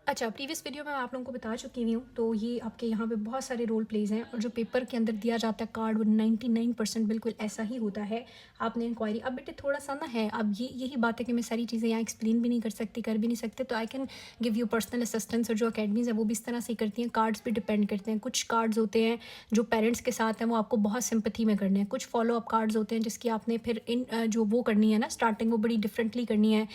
अच्छा, previous video में मैं आप लोगों को बता चुकी हुई हूँ, तो ये आपके यहाँ पे बहुत सारे रोल प्लेज़ हैं और जो पेपर के अंदर दिया जाता है कार्ड वो 99% बिल्कुल ऐसा ही होता है। आपने इंक्वायरी अब बेटे थोड़ा-सा ना है, अब ये यही बात है कि मैं सारी चीज़ें यहाँ एक्सप्लेन भी नहीं कर सकती, कर भी नहीं सकते, तो I can give you personal assistance और जो अकेडमीज़ हैं वो भी इस तरह से ही करती हैं, कार्ड्स पे डिपेंड करते हैं। कुछ कार्ड्स होते हैं जो पेरेंट्स के साथ हैं वो आपको बहुत सिंपैथी में करने हैं, कुछ फॉलो अप कार्ड्स होते हैं जिसकी आपने फिर जो वो करनी है ना स्टार्टिंग वो बड़ी डिफरेंटली करनी है।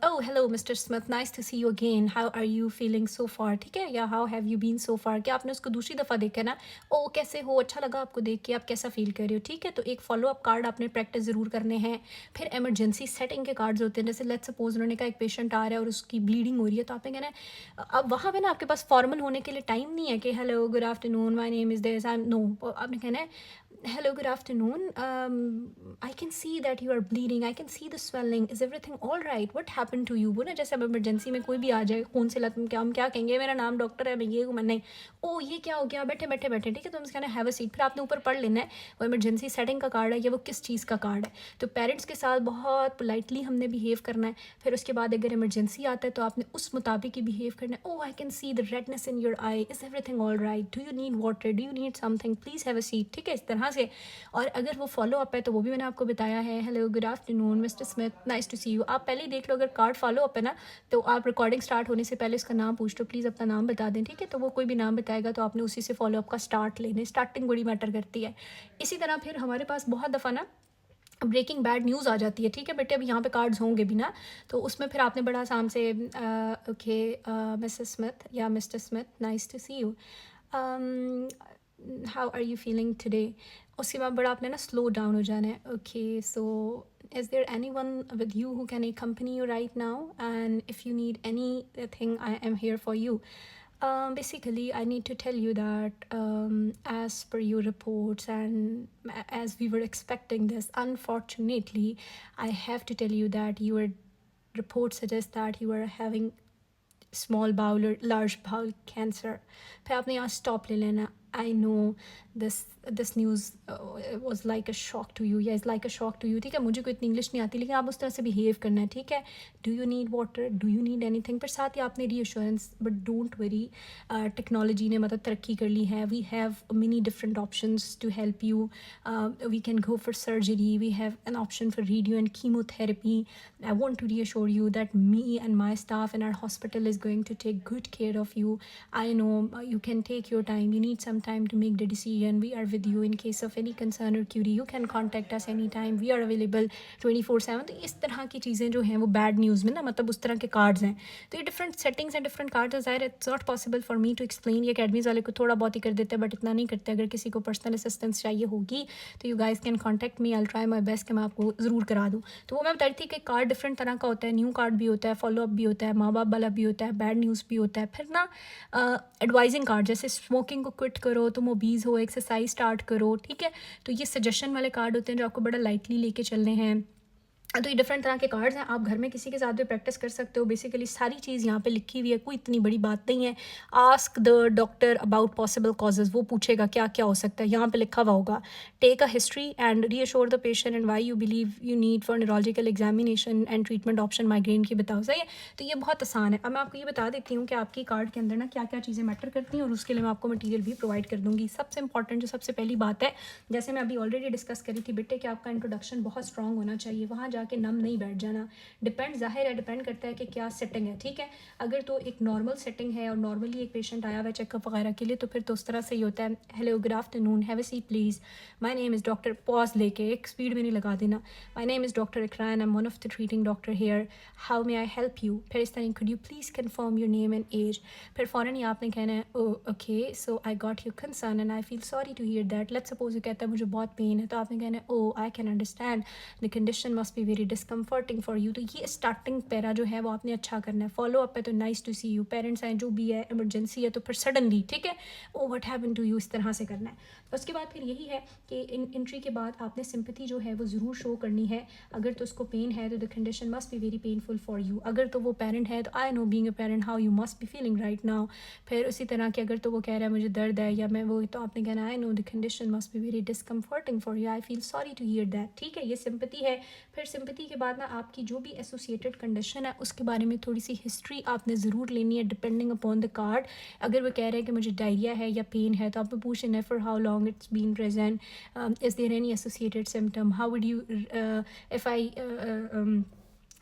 Oh, hello, Mr. Smith. Nice to see you again. How are you feeling so far? ठीक है, या how have you been so far? क्या आपने उसको दूसरी दफ़ा देखा ना? ओ कैसे हो, अच्छा लगा आपको देख के, आप कैसा फील कर रहे हो? ठीक है, तो एक फॉलो अप कार्ड आपने प्रैक्टिस ज़रूर करने हैं। फिर इमरजेंसी सेटिंग के कार्ड्स होते हैं, जैसे लेट्स सपोज उन्होंने कहा एक पेशेंट आ रहा है और उसकी ब्लीडिंग हो रही है, तो आपने कहना है अब वहाँ पे ना आपके पास फॉर्मल होने के लिए टाइम नहीं है कि hello good afternoon my name is this, I am no, आपने कहना है hello good afternoon, I can see that you are bleeding, I can see the swelling, is everything all right, what happened to you। वो ना जैसे अब emergency में कोई भी आ जाए खून से लत में, क्या हम क्या कहेंगे, मेरा नाम डॉक्टर है, मैं ये हूँ, मैं नहीं, ओ ये क्या हो गया, बैठे बैठे बैठे, ठीक है, तो हम कहना हैव अ सीट, फिर आपने ऊपर पढ़ लेना है वो इमरजेंसी सेटिंग का कार्ड है या वो किस चीज़ का कार्ड है। तो पेरेंट्स के साथ बहुत पोलाइटली हमने बिहेव करना है। फिर उसके बाद अगर इमरजेंसी आता है तो आपने उस मुताबिक ही बिहेव करना है। Oh I can see the redness in your eye, is everything all right, do you need water, do you need something, please have a seat, ठीक है, इस तरह से। और अगर वो फॉलो अप है तो वो भी मैंने आपको बताया है, hello good afternoon mister Smith, nice to see you. आप पहले ही देख लो, अगर कार्ड फॉलो अप है ना तो आप रिकॉर्डिंग स्टार्ट होने से पहले उसका नाम पूछ लो, प्लीज़ अपना नाम बता दें, ठीक है, तो वो कोई भी नाम बताएगा तो आपने उसी से फॉलो अप का स्टार्ट लेने, स्टार्टिंग बड़ी मैटर करती है। इसी तरह फिर हमारे पास बहुत दफ़ा ना ब्रेकिंग बैड न्यूज़ आ जाती है, ठीक है बेटे, अब यहाँ पे कार्ड्स होंगे भी ना, तो उसमें फिर आपने बड़ा आसाम से ओके मिसेस स्मिथ या mister Smith, nice to see you, how are you feeling today. उसके बाद बड़ा आपने ना स्लो डाउन हो जाना है। Okay so is there anyone with you who can accompany you right now, and if you need anything I am here for you। Basically, I need to tell you that as per your reports and as we were expecting this, unfortunately, I have to tell you that your report suggests that you are having small bowel or large bowel cancer। फिर आपने यहाँ stop ले लेना। I know this news was like a shock to you, या is like a shock to you, ठीक है, मुझे कोई इतनी इंग्लिश नहीं आती लेकिन आप उस तरह से बिहेव करना है, ठीक है। Do you need water, do you need anything, पर साथ ही आपने reassurance, but don't worry, technology ने मतलब तरक्की कर ली है, we have many different options to help you। We can go for surgery, we have an option for radio and chemotherapy। I want to reassure you that me and my staff in our hospital is going to take good care of you। I know you can take your time, you need some time to make the decision, we are with you in case of any concern or query, you can contact us anytime, we are available 24/7। तो इस तरह की चीज़ें जो हैं वो bad news में ना मतलब उस तरह के कार्ड्स हैं, तो ये different settings and different cards है, ज़ाहिर it's not possible for me to explain. ये अकेडमीज़ वाले को थोड़ा बहुत ही कर देते हैं बट इतना नहीं करते। अगर किसी को पर्सनल असिस्टेंस चाहिए होगी तो you guys can contact me, I try my best कि मैं आपको ज़रूर करा दूँ। तो वो मैं बता रही थी कि कार्ड डिफरेंट तरह का होता है, न्यू कार्ड भी होता है, फॉलो अप भी होता है, माँ बाप वाला भी होता है, बैड न्यूज़ भी होता है, फिर ना एडवाइजिंग कार्ड, जैसे स्मोकिंग को क्विट करो, तुम ओबीज हो, एक्सरसाइज स्टार्ट करो, ठीक है, तो ये सजेशन वाले कार्ड होते हैं जो आपको बड़ा लाइटली लेके चलने हैं। तो ये डिफरेंट तरह के कार्ड्स हैं, आप घर में किसी के साथ भी प्रैक्टिस कर सकते हो। बेसिकली सारी चीज़ यहाँ पे लिखी हुई है, कोई इतनी बड़ी बात नहीं है। Ask the doctor about possible causes, वो पूछेगा क्या क्या हो सकता है, यहाँ पे लिखा हुआ होगा। Take a history and reassure the patient and why you believe you need for neurological examination and treatment option migraine की बताओ, सही है। तो ये बहुत आसान है। अब मैं आपको ये बता देती हूँ कि आपकी कार्ड के अंदर ना क्या क्या चीज़ें मैटर करती हैं और उसके लिए मैं आपको मटीरियल भी प्रोवाइड कर दूँगी। सबसे इंपॉर्टेंट जो सबसे पहली बात है, जैसे मैं अभी ऑलरेडी डिस्कस करी थी बेटे, कि आपका इंट्रोडक्शन बहुत स्ट्रॉन्ग होना चाहिए, वहाँ जाके नम नहीं बैठ जाना। डिपेंड ज़ाहिर है, डिपेंड करता है कि क्या सेटिंग है, ठीक है। अगर तो एक नॉर्मल सेटिंग है और नॉर्मली एक पेशेंट आया हुआ है चेकअप वगैरह के लिए, तो फिर तो उस तरह से ही होता है, hello good afternoon, have a seat please, my name is doctor, pause लेके एक स्पीड में नहीं लगा देना, my name is doctor Ikran, I am one of the treating doctor here, how may I help you. फिर इस तरह, could you please confirm your name and age. फिर फ़ौरन ही आपने कहना है okay so I got your concern and I feel sorry to hear that. Let's suppose ये कहता है मुझे बहुत पेन है, तो आपने कहना है oh I can understand the condition must be very discomforting for you. तो ये स्टार्टिंग पैरा जो है वो आपने अच्छा करना है। फॉलो अप है तो nice to see you, parents हैं जो भी है, इमरजेंसी है तो फिर सडनली, ठीक है, oh what happened to you, इस तरह से करना है। उसके बाद फिर यही है कि एंट्री के बाद आपने सिंपैथी जो है वो ज़रूर शो करनी है। अगर तो उसको पेन है तो the condition must be very painful for you. अगर तो वो पेरेंट है तो I know being a parent how you must be feeling right now. फिर उसी तरह कि अगर तो वो कह रहा है मुझे दर्द है या मैं वो, तो आपने कहना I know the condition must be very discomforting for you, I feel sorry to hear that, ठीक है, ये सिंपैथी है। फिर सिंपैथी के बाद ना आपकी जो भी एसोसिएटेड कंडीशन है उसके बारे में थोड़ी सी हिस्ट्री आपने ज़रूर लेनी है डिपेंडिंग अपॉन द कार्ड। अगर वो कह रहे हैं कि मुझे डायरिया है या पेन है तो आप पूछ लेना for how long it's been present, is there any associated symptom, how would you if I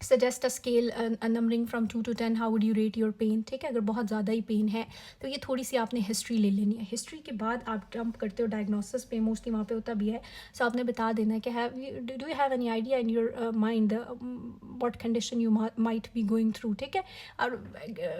suggest a scale numbering from 2 to 10 how would you rate your pain. ठीक है, अगर बहुत ज़्यादा ही पेन है तो ये थोड़ी सी आपने हिस्ट्री ले लेनी है। हिस्ट्री के बाद आप जंप करते हो डायग्नोसिस पे, मोस्टली वहाँ पे होता भी है। सो आपने बता देना है कि do you have any idea in your mind what condition you might be going through. ठीक है, और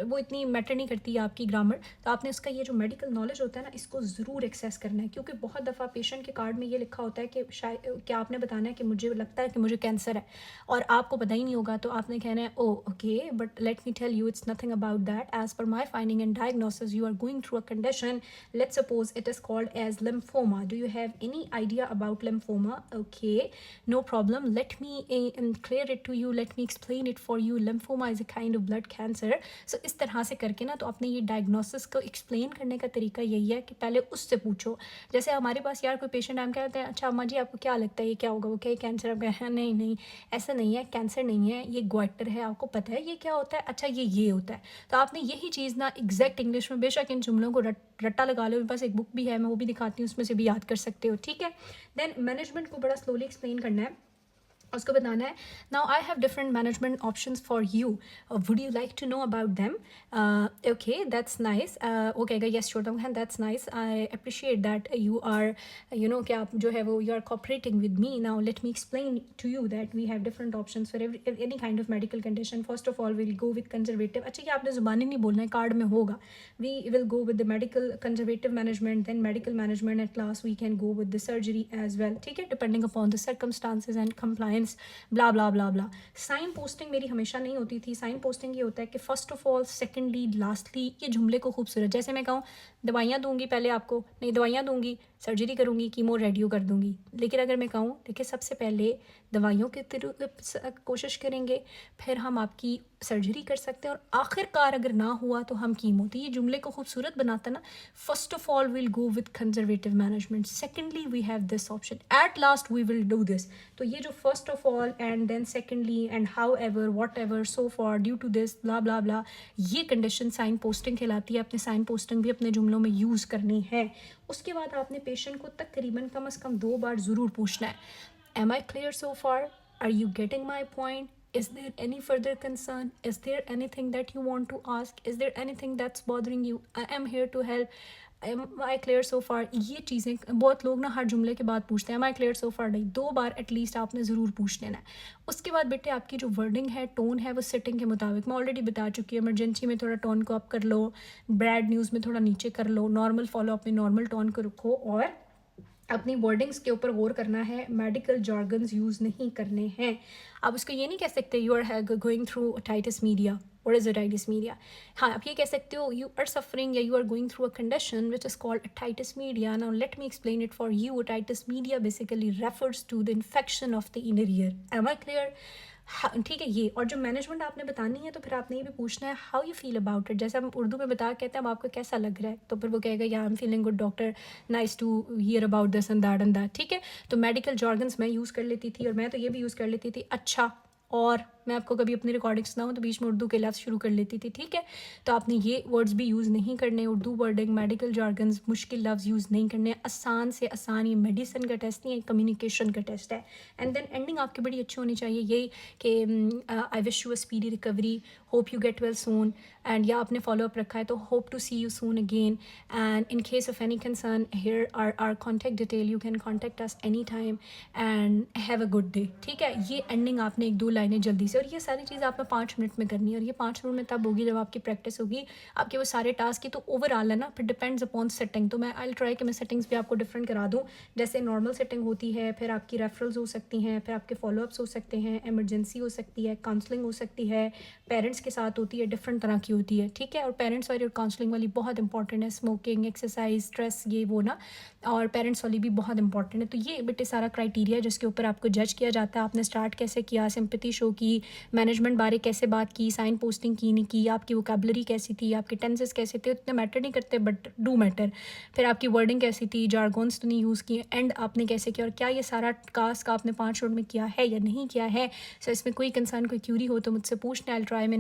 वो इतनी मैटर नहीं करती है आपकी ग्रामर, तो आपने उसका ये जो मेडिकल नॉलेज होता है ना इसको ज़रूर एक्सेस करना है, क्योंकि बहुत दफ़ा पेशेंट के कार्ड में ये लिखा होता है कि शायद क्या आपने बताना है कि मुझे लगता है कि मुझे कैंसर है और आपको पता ही नहीं होगा, तो आपने कहना है oh okay but let me tell you it's nothing about that, as per my finding and diagnosis you are going through a condition, let's suppose it is called as lymphoma, do you have any idea about lymphoma, okay no problem, let me clear it to you, let me explain it for you, lymphoma is a kind of blood cancer. So इस तरह से करके ना तो अपने ये diagnosis को explain करने का तरीका यही है कि पहले उससे पूछो। जैसे हमारे पास यार कोई पेशेंट हम कहते हैं अच्छा अम्मा जी आपको क्या लगता है ये क्या होगा, वो क्या कैंसर, आप कहें नहीं नहीं ऐसा नहीं है, कैंसर नहीं है, ये ग्वाइटर है, आपको पता है ये क्या होता है, अच्छा ये होता है। तो आपने यही चीज़ ना एग्जैक्ट इंग्लिश में, बेशक इन जुमलों को रट्टा लगा लो, मेरे पास एक बुक भी है मैं वो भी दिखाती हूँ, उसमें से भी याद कर सकते हो। ठीक है, देन मैनेजमेंट को बड़ा स्लोली एक्सप्लेन करना है, उसको बताना है now I have different management options for you, would you like to know about them, okay that's nice, वो कहेगा yes sure that's nice, I appreciate that you are you know कि आप जो है वो you are cooperating with me, now let me explain to you that we have different options for any kind of medical condition, first of all will go with conservative, अच्छा ये आपने जुबानी नहीं बोलना है, कार्ड में होगा, we will go with the medical conservative management, then medical management, at last we can go with the surgery as well. ठीक है, depending upon the circumstances and compliance blah blah blah blah. Signposting मेरी हमेशा नहीं होती थी, sign posting ये होता है कि first of all, secondly, lastly, ये जुमले को खूबसूरत, जैसे मैं कहूँ दवाइयाँ दूंगी पहले आपको, नहीं दवाइयाँ दूंगी, सर्जरी करूँगी, कीमो रेडियो कर दूंगी, लेकिन अगर मैं कहूँ देखिए सबसे पहले दवाइयों के थ्रू कोशिश करेंगे, फिर हम आपकी सर्जरी कर सकते हैं और आखिरकार अगर ना हुआ तो हम कीमो, तो ये जुमले को खूबसूरत बनाता ना, first of all will go with conservative management, secondly we have this option, at last we will do this. तो ये जो first of all and then secondly and however whatever so for due to this blah blah blah, ये condition sign posting कहलाती है। अपने sign posting भी अपने जुमलों में यूज़ करनी है। उसके बाद आपने पेशेंट को तकरीबन कम से कम 2 बार ज़रूर पूछना है, am I clear so far, are you getting my point, is there any further concern, is there anything that you want to ask, is there anything that's bothering you, I am here to help, am I clear so far। ये चीज़ें बहुत लोग ना हर जुमले के बाद पूछते हैं, am I clear so far नहीं, 2 बार एटलीस्ट आपने ज़रूर पूछ लेना है। उसके बाद बेटे आपकी जो वर्डिंग है, टोन है, वो सिटिंग के मुताबिक, मैं ऑलरेडी बता चुकी हूँ, इमरजेंसी में थोड़ा टोन को अप कर लो, बैड न्यूज़ में थोड़ा नीचे कर लो, नॉर्मल फॉलो अप में नॉर्मल टोन को रखो और अपनी वर्डिंग्स के ऊपर गौर करना है, मेडिकल जॉर्गन्स यूज़ नहीं करने हैं। आप उसको ये नहीं कह सकते you are going through otitis media, what is otitis media, हाँ आप ये कह सकते हो यू आर सफरिंग या you are going through a condition which is called otitis media, now let me explain it for you, otitis media basically refers to the infection of the inner ear, am I clear. हाँ ठीक है, ये और जो management आपने बतानी है तो फिर आपने ये भी पूछना है how you feel about it, जैसे हम उर्दू में बता कहते हैं अब आपको कैसा लग रहा है, तो फिर वो कहेगा या I am feeling good doctor, nice to hear about this and that. ठीक है, तो मेडिकल जॉर्गन्स मैं यूज़ कर लेती थी और मैं तो ये भी यूज़ कर लेती थी, अच्छा, और मैं आपको कभी अपनी रिकॉर्डिंग सुनाऊँ तो बीच में उर्दू के लफ्ज़ शुरू कर लेती थी। ठीक है, तो आपने ये वर्ड्स भी यूज़ नहीं करने, उर्दू वर्डिंग, मेडिकल जॉर्गन्स, मुश्किल लफ्ज़ यूज़ नहीं करने, आसान से आसान, ये मेडिसिन का टेस्ट नहीं है, कम्युनिकेशन का टेस्ट है। एंड देन एंडिंग आपकी बड़ी अच्छी होनी चाहिए, यही कि I wish you a speedy recovery, hope you get well soon, and या आपने फॉलो अप रखा है तो hope to see you soon again, and in case of any concern here are contact detail, you can contact us any time and have a good day. ठीक है, ये ending आपने 1-2 लाइनें जल्दी से, और ये सारी चीज़ आपने 5 मिनट में करनी है, और ये 5 मिनट में तब होगी जब आपकी प्रैक्टिस होगी, आपके वो सारे टास्क की तो ओवरऑल है ना, फिर डिपेंड्स अपॉन सेटिंग। तो मैं आई ट्राई कि मैं सेटिंग्स भी आपको डिफरेंट करा दूँ, जैसे नॉर्मल सेटिंग होती है, फिर आपकी रेफरल्स हो सकती हैं, फिर आपके फॉलोअप्स हो सकते हैं, एमरजेंसी हो सकती है, काउंसलिंग हो सकती है, पेरेंट्स के साथ होती है, डिफरेंट तरह की होती है। ठीक है, और पेरेंट्स वाली और काउंसलिंग वाली बहुत इंपॉर्टेंट है, स्मोकिंग, एक्सरसाइज, स्ट्रेस, ये वो ना, और पेरेंट्स वाली भी बहुत इंपॉर्टेंट है। तो ये बेटे सारा क्राइटेरिया जिसके ऊपर आपको जज किया जाता है, आपने स्टार्ट कैसे किया, सिंपैथी शो की, की मैनेजमेंट बारे कैसे बात की, साइन पोस्टिंग की नहीं की, आपकी वोकैबलरी कैसी थी, आपके टेंसेस कैसे थे, उतने मैटर नहीं करते बट डू मैटर। फिर आपकी वर्डिंग कैसी थी, जार्गन्स तो नहीं यूज़ किए, एंड आपने कैसे किया और क्या ये सारा टास्क आपने 5 मिनट में किया है या नहीं किया है। सो इसमें कोई कंसर्न, कोई क्यूरी हो तो मुझसे पूछना, आई विल ट्राई माय